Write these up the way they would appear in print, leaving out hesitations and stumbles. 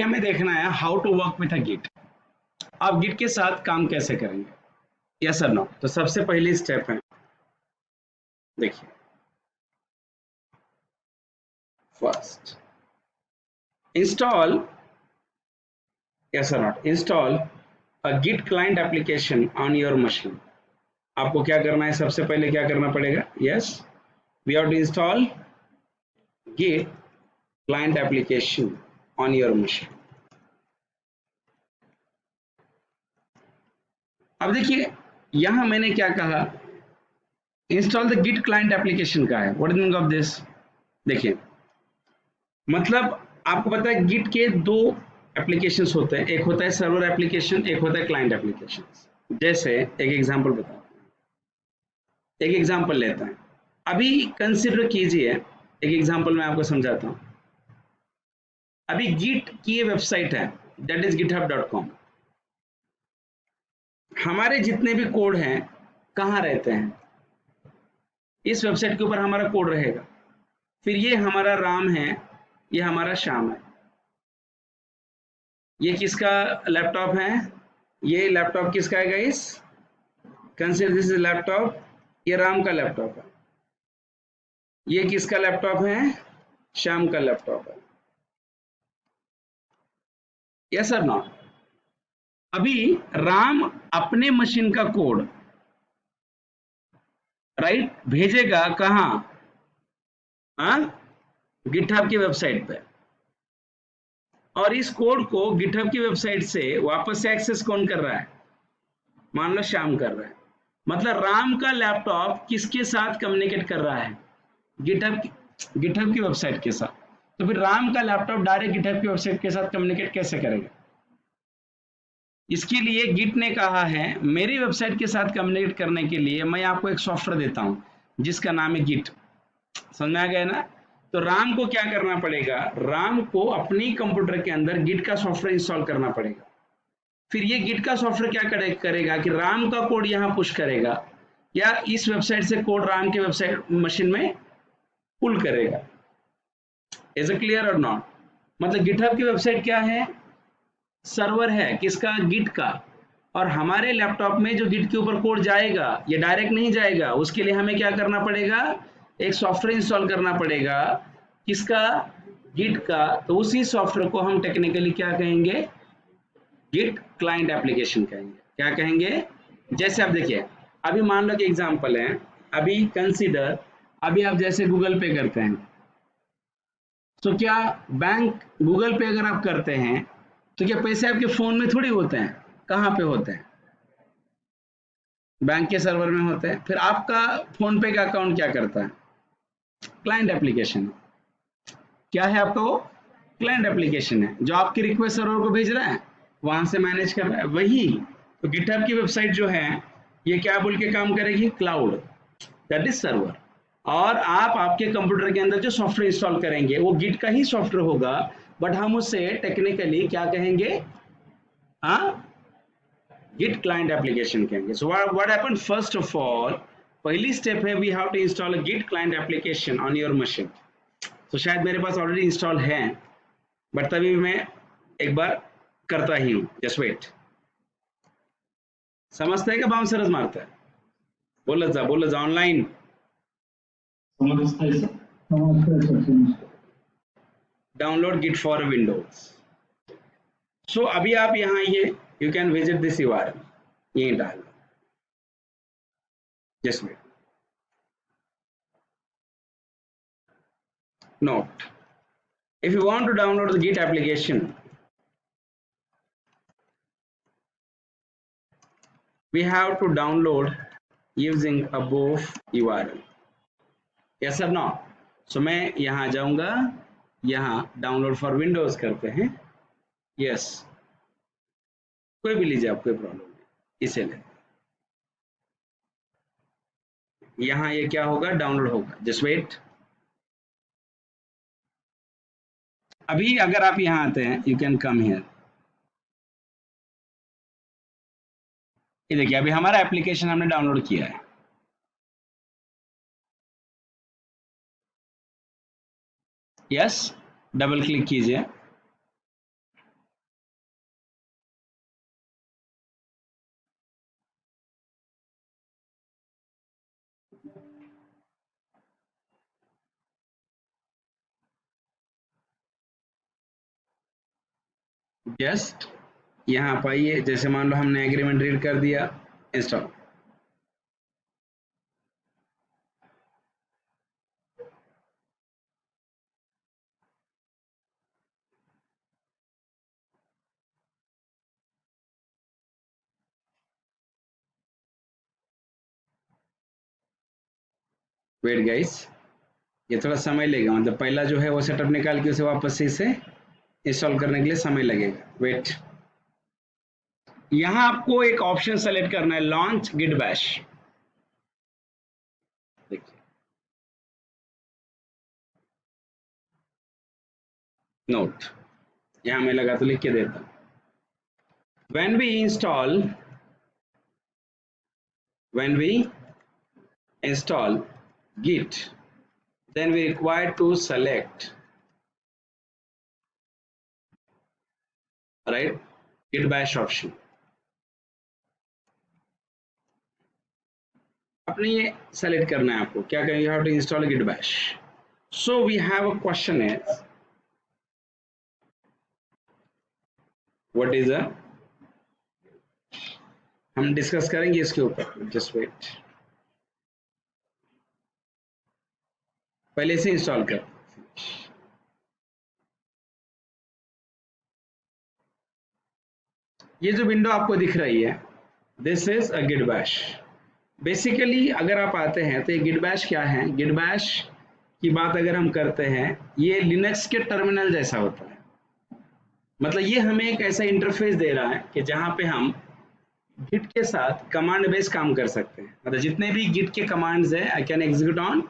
हमें देखना है how to work with a Git. आप गिट के साथ काम कैसे करेंगे, यस और नो। तो सबसे पहली स्टेप है, देखिए, फर्स्ट इंस्टॉल, यस और not, install a Git client application on your machine. आपको क्या करना है, सबसे पहले क्या करना पड़ेगा, yes, we have to install Git client application on your machine. अब देखिए, यहां मैंने क्या कहा, install the Git client application का है। What is meaning of this? देखिए, मतलब आपको पता है गिट के दो एप्लीकेशंस होते हैं, एक होता है सर्वर एप्लीकेशन, एक होता है क्लाइंट एप्लीकेशन। जैसे एक एग्जांपल बताओ, एक एग्जांपल लेते हैं, अभी कंसिडर कीजिए, एक एग्जांपल मैं आपको समझाता हूं। अभी गिट की ये वेबसाइट है, दैट इज github.com। हमारे जितने भी कोड हैं कहाँ रहते हैं, इस वेबसाइट के ऊपर हमारा कोड रहेगा। फिर ये हमारा राम है, ये हमारा श्याम है। ये किसका लैपटॉप है, ये लैपटॉप किसका है guys, consider this is laptop, ये राम का लैपटॉप है। ये किसका लैपटॉप है, श्याम का लैपटॉप है, यस सर नॉट। अभी राम अपने मशीन का कोड राइट भेजेगा कहाँ, हाँ, गिटहब की वेबसाइट पे, और इस कोड को गिटहब की वेबसाइट से वापस से एक्सेस कौन कर रहा है, मान लो श्याम कर रहा है। मतलब राम का लैपटॉप किसके साथ कम्युनिकेट कर रहा है, गिटहब की वेबसाइट के साथ। तो फिर राम का लैपटॉप डायरेक्ट गिटहब की वेबसाइट के साथ कम्युनिकेट कैसे करेगा? इसके लिए गिट ने कहा है मेरी वेबसाइट के साथ कम्युनिकेट करने के लिए मैं आपको एक सॉफ्टवेयर देता हूं जिसका नाम है गिट। समझ में आ गया ना? तो राम को क्या करना पड़ेगा, राम को अपनी कंप्यूटर के अंदर गिट का सॉफ्टवेयर इंस्टॉल करना पड़ेगा। फिर ये गिट का सॉफ्टवेयर क्या करेगा कि राम का कोड यहाँ पुश करेगा या इस वेबसाइट से कोड राम के वेबसाइट मशीन में पुल करेगा। इज इट क्लियर और नॉट? मतलब गिटहब की वेबसाइट क्या है, सर्वर है किसका, गिट का। और हमारे लैपटॉप में जो गिट के ऊपर कोड जाएगा ये डायरेक्ट नहीं जाएगा, उसके लिए हमें क्या करना पड़ेगा, एक सॉफ्टवेयर इंस्टॉल करना पड़ेगा, किसका, गिट का। तो उसी सॉफ्टवेयर को हम टेक्निकली क्या कहेंगे, गिट क्लाइंट एप्लीकेशन कहेंगे। क्या कहेंगे? जैसे आप देखिए, अभी मान लो कि एग्जांपल है, अभी कंसीडर, अभी आप जैसे गूगल पे करते हैं, तो क्या बैंक गूगल पे अगर आप करते हैं तो क्या पैसे आपके फोन में थोड़ी होते हैं, कहाँ पे होते हैं, बैंक के सर्वर में होते हैं। फिर आपका फोन पे का अकाउंट क्या करता है, क्लाइंट एप्लीकेशन। क्या है आपका वो, क्लाइंट एप्लीकेशन है जो आपकी रिक्वेस्ट सर्वर को भेज रहा है, वहां से मैनेज कर रहा है वही। तो गिटहब की वेबसाइट जो है ये क्या बोल के काम करेगी, क्लाउड, दैट इज सर्वर। और आप आपके कंप्यूटर के अंदर जो सॉफ्टवेयर इंस्टॉल करेंगे वो गिट का ही सॉफ्टवेयर होगा, बट हम उसे टेक्निकली क्या कहेंगे, हाँ, गिट क्लाइंट एप्लीकेशन कहेंगे। So what happen, first of all पहली स्टेप है we have to install a Git client application on your machine. तो शायद मेरे पास ऑलरेडी इंस्टॉल है, बट तभी मैं एक बार करता ही हूँ, जस्ट वेट। समझता है क्या बाउंसरस मारता है, बोलत जा online. Download git for Windows. So अभी आप यहाँ ये you can visit this URL, ये डाल, just wait. Note, if you want to download the Git application, we have to download using above URL, yes or no? So मैं यहाँ जाऊंगा, यहाँ डाउनलोड फॉर विंडोज करते हैं, यस, कोई भी लीजिए आप, कोई प्रॉब्लम नहीं, इसे ले। यहाँ ये क्या होगा, डाउनलोड होगा, जस्ट वेट। अभी अगर आप यहाँ आते हैं, यू कैन कम हियर, ये देखिए अभी हमारा एप्लीकेशन हमने डाउनलोड किया है, यस, डबल क्लिक कीजिए, जस्ट यहाँ आप आइए, जैसे मान लो हमने एग्रीमेंट रीड कर दिया, इंस्टॉल। वेट गाइस, ये थोड़ा समय लगेगा, मतलब पहला जो है वो सेटअप निकाल के उसे वापस से इसे इंस्टॉल करने के लिए समय लगेगा। वेट, यहाँ आपको एक ऑप्शन सेलेक्ट करना है, लॉन्च गिट बैश। देखिए, नोट यहाँ मैं लगा तो लिख के देता हूँ। when we install when we install git, then we require to select, right, git bash option। अपने ये सेलेक्ट करना है आपको, क्या करेंगे, you have to install git bash। so we have a question is, what is a, हम discuss करेंगे इसके ऊपर, जस्ट वेट, पहले से इंस्टॉल कर। ये जो विंडो आपको दिख रही है, this is a Git Bash. Basically अगर आप आते हैं तो ये गिट बैश क्या है, गिट बैश की बात अगर हम करते हैं, ये लिनक्स के टर्मिनल जैसा होता है। मतलब ये हमें एक ऐसा इंटरफेस दे रहा है कि जहां पे हम गिट के साथ कमांड बेस्ड काम कर सकते हैं। मतलब जितने भी गिट के कमांड्स है, I can execute on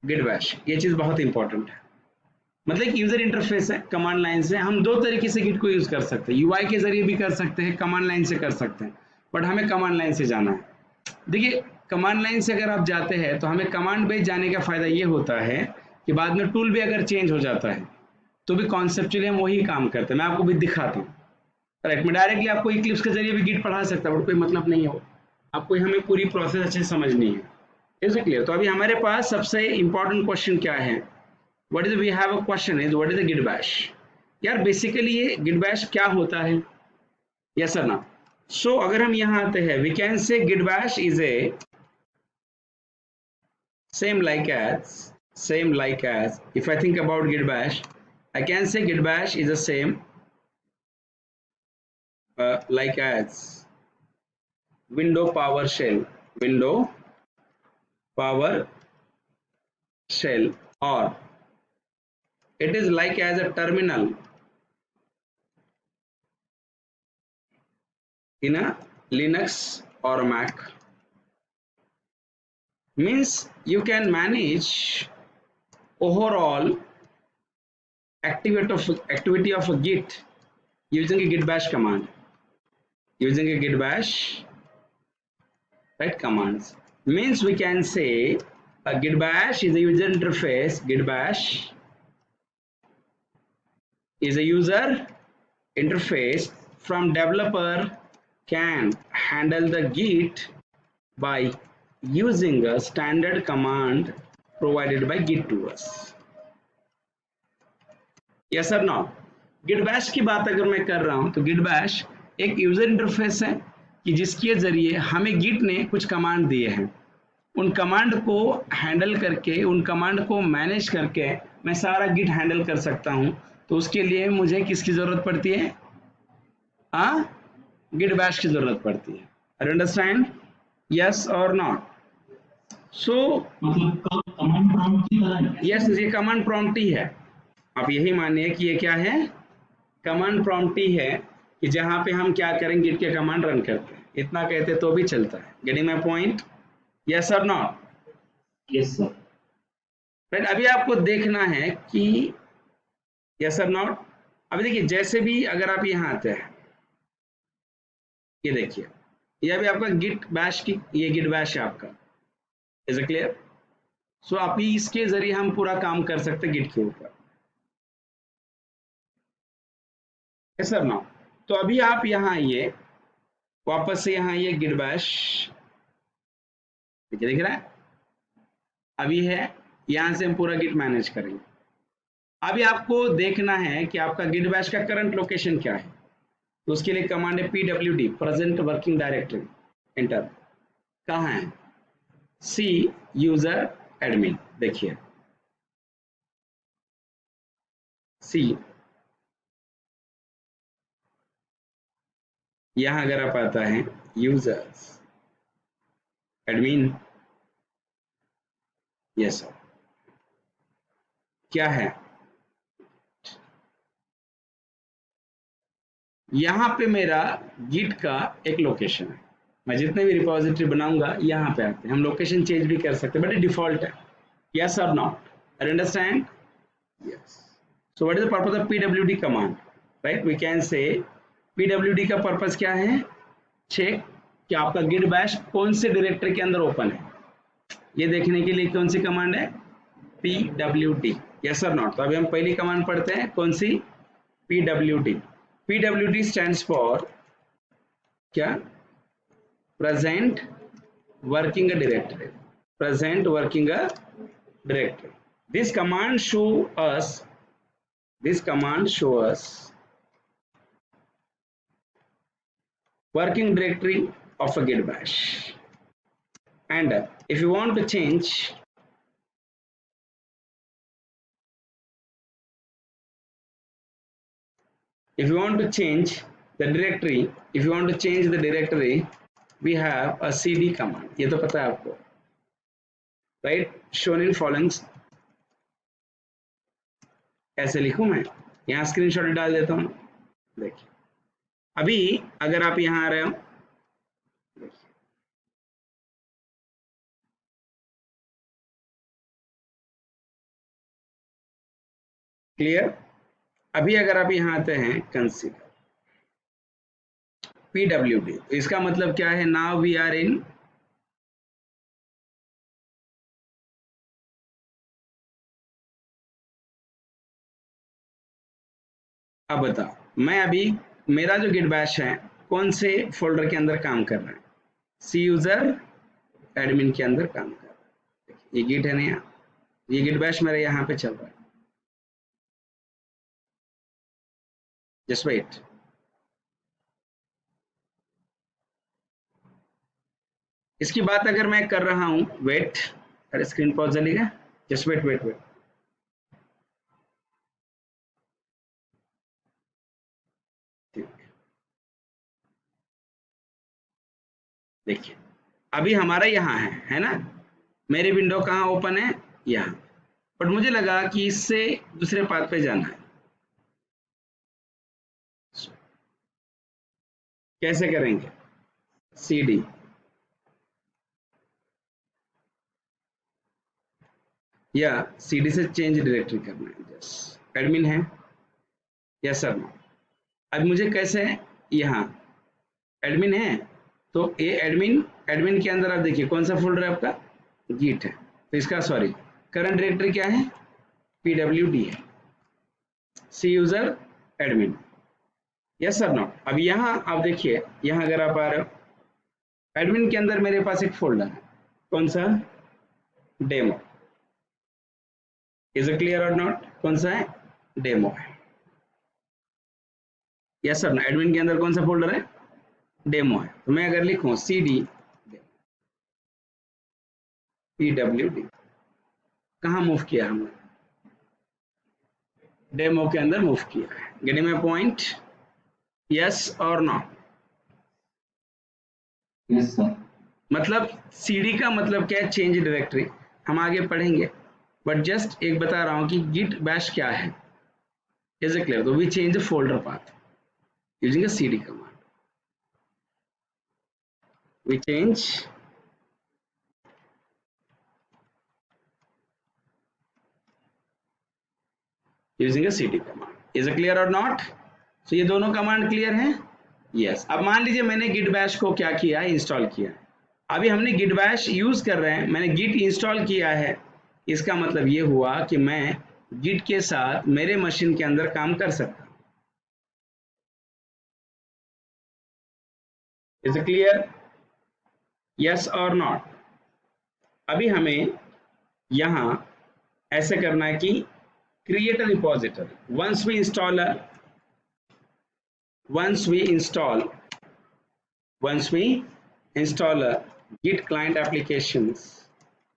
Git bash. ये चीज बहुत इंपॉर्टेंट है। मतलब एक यूजर इंटरफेस है कमांड लाइन से, हम दो तरीके से गिट को यूज कर सकते हैं, यूआई के जरिए भी कर सकते हैं, कमांड लाइन से कर सकते हैं, बट हमें कमांड लाइन से जाना है। देखिए, कमांड लाइन से अगर आप जाते हैं तो हमें कमांड बेस्ड जाने का फायदा ये होता है कि बाद में टूल भी अगर चेंज हो जाता है तो भी कॉन्सेप्चुअली हम वही काम करते हैं। मैं आपको भी दिखाता हूँ, राइट। मैं डायरेक्टली आपको इक्लिप्स के जरिए भी गिट पढ़ा सकता हूँ, बट कोई मतलब नहीं हो, आपको हमें पूरी प्रोसेस अच्छे से समझनी है। Is it clear? तो अभी हमारे पास सबसे इंपॉर्टेंट क्वेश्चन क्या है, what is, we have a question is what is the Git Bash. यार बेसिकली ये गिट बैश क्या होता है, यस सर ना। सो अगर हम यहाँ आते हैं, we can say Git Bash is a same like as if I think about git bash, I can say git bash is the same like as window power shell, or it is like as a terminal in a Linux or Mac। means you can manage overall activity of a git using a git bash command, using a git bash, right, commands। means we can say a git bash is a user interface, git bash is a user interface from developer can handle the git by using a standard command provided by git to us। yes or no? git bash की बात अगर मैं कर रहा हूं तो git bash एक user interface है कि जिसके जरिए हमें गिट ने कुछ कमांड दिए हैं, उन कमांड को हैंडल करके, उन कमांड को मैनेज करके मैं सारा गिट हैंडल कर सकता हूं। तो उसके लिए मुझे किसकी जरूरत पड़ती है, गिट बैश की जरूरत पड़ती है। आर यू अंडरस्टैंड, यस और नॉट? सो मतलब कमांड प्रॉम्प्ट की तरह, यस ये कमांड प्रॉम्प्ट ही है। आप यही मानिए कि ये क्या है, कमांड प्रॉम्प्ट ही है, कि जहां पे हम क्या करेंगे, गिट के कमांड रन करते हैं, इतना कहते तो भी चलता है। गेटिंग माय पॉइंट, यस और नॉट? Yes sir. राइट, अभी आपको देखना है कि यस और नॉट। अभी देखिए, जैसे भी अगर आप यहाँ आते हैं, ये देखिए, ये भी आपका गिट बैश की, ये गिट बैश है आपका। Is it clear? सो आप इसके जरिए हम पूरा काम कर सकते हैं गिट के ऊपर। Yes sir not? तो अभी आप यहाँ आइए, वापस से यहाँ आइए, गिट बैश दिख रहा है, अभी है, यहाँ से हम पूरा गिट मैनेज करेंगे। अभी आपको देखना है कि आपका गिट बैश का करंट लोकेशन क्या है, तो उसके लिए कमांड है pwd present working directory, enter. कहाँ है? सी यूजर एडमिन, देखिए सी, यहां अगर आप आता है यूजर्स एडमिन, यस सर, क्या है यहाँ पे मेरा गिट का एक लोकेशन है। मैं जितने भी रिपोजिटरी बनाऊंगा यहाँ पे आते हैं, हम लोकेशन चेंज भी कर सकते हैं बट डिफॉल्ट है। यस और not, I understand, yes. So what is the purpose of pwd command, right? We can say pwd का पर्पस क्या है, चेक कि आपका गिट बैश कौन से डायरेक्टरी के अंदर ओपन है, ये देखने के लिए कौन सी कमांड है, pwd, यस और नॉट। तो अभी हम पहली कमांड पढ़ते हैं, कौन सी, pwd। pwd स्टैंड्स फॉर क्या, present working a directory, present working a directory। This command show us working directory of a git bash, and if you want to change, if you want to change the directory, if you want to change the directory, we have a cd command, ये तो पता है आपको, right? shown in following, ऐसे लिखूं मैं, यहाँ screenshot डाल देता हूँ, देखिए अभी अगर आप यहाँ आ रहे हो, क्लियर। अभी अगर आप यहाँ आते हैं कंसीडर pwd, तो इसका मतलब क्या है, नाउ वी आर इन, अब बताओ मैं अभी, मेरा जो गिट बैश है कौन से फोल्डर के अंदर काम कर रहा है, सी यूजर एडमिन के अंदर काम कर रहा है। ये गिट है ना, यहाँ ये गिट बैश मेरा यहाँ पे चल रहा है, जस्ट वेट, इसकी बात अगर मैं कर रहा हूं, वेट, अरे स्क्रीन पॉज चली गया, जस्ट वेट वेट वेट, देखिए अभी हमारा यहाँ है ना, मेरी विंडो कहाँ ओपन है, यहाँ, बट मुझे लगा कि इससे दूसरे पाथ पे जाना है, कैसे करेंगे, cd, या cd से चेंज डायरेक्टरी करना है, जस्ट एडमिन है, यस सर नो। अब मुझे कैसे, यहाँ एडमिन है, तो ये एडमिन, एडमिन के अंदर आप देखिए कौन सा फोल्डर है आपका, गिट है, तो इसका सॉरी करंट डायरेक्टरी क्या है, pwd है, C user admin, yes sir no. अब यहाँ आप देखिए, यहाँ अगर आप आ रहे हो, एडमिन के अंदर मेरे पास एक फोल्डर है, कौन सा, डेमो, इज इट क्लियर और नॉट, कौन सा है, डेमो है, यस सर, एडमिन के अंदर कौन सा फोल्डर है, डेमो है। तो मैं अगर लिखूं cd pwd, कहाँ मूव किया हमने, डेमो के अंदर मूव किया है, गेटिंग माय पॉइंट, यस और नो, यस सर। मतलब cd का मतलब क्या है, चेंज डायरेक्टरी, हम आगे पढ़ेंगे, बट जस्ट एक बता रहा हूं कि गिट बैश क्या है, इज इट क्लियर। तो we change the folder path using a cd command, we change using a cd command, is it clear or not? So ये दोनों कमांड क्लियर हैं, यस। अब मान लीजिए मैंने गिट बैश को क्या किया, इंस्टॉल किया, अभी हमने गिट बैश यूज कर रहे हैं, मैंने गिट इंस्टॉल किया है, इसका मतलब ये हुआ कि मैं गिट के साथ मेरे मशीन के अंदर काम कर सकता हूं, इज इट क्लियर, यस और नॉट। अभी हमें यहाँ ऐसे करना है कि create a repository. Once we install a Git client applications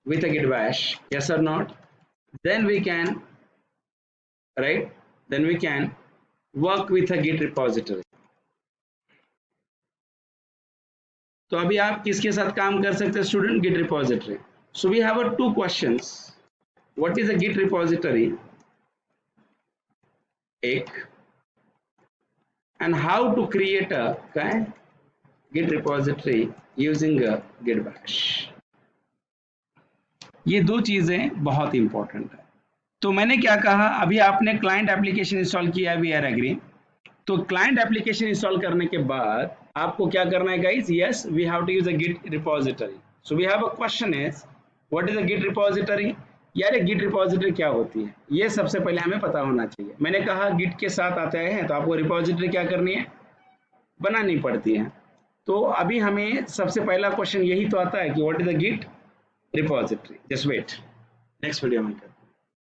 with a Git bash, yes or not, then we can, right? Then we can work with a Git repository. तो अभी आप किसके साथ काम कर सकते हैं student? Git repository. So we have two questions. What is a Git repository? एक. And how to create a Git repository using a Git bash. ये दो चीजें बहुत इंपॉर्टेंट है. तो मैंने क्या कहा, अभी आपने क्लाइंट एप्लीकेशन इंस्टॉल किया, वी आर एग्री. तो क्लाइंट एप्लीकेशन इंस्टॉल करने के बाद आपको क्या करना है guys? Yes, we have to use a Git repository. So we have a question is what is a Git repository. यार गिट रिपोजिटरी क्या होती है, ये सबसे पहले हमें पता होना चाहिए. मैंने कहा गिट के साथ आते हैं तो आपको रिपोजिटरी क्या करनी है? बनानी पड़ती है. तो अभी हमें सबसे पहला क्वेश्चन यही तो आता है कि what is a Git repository. Just wait, next video में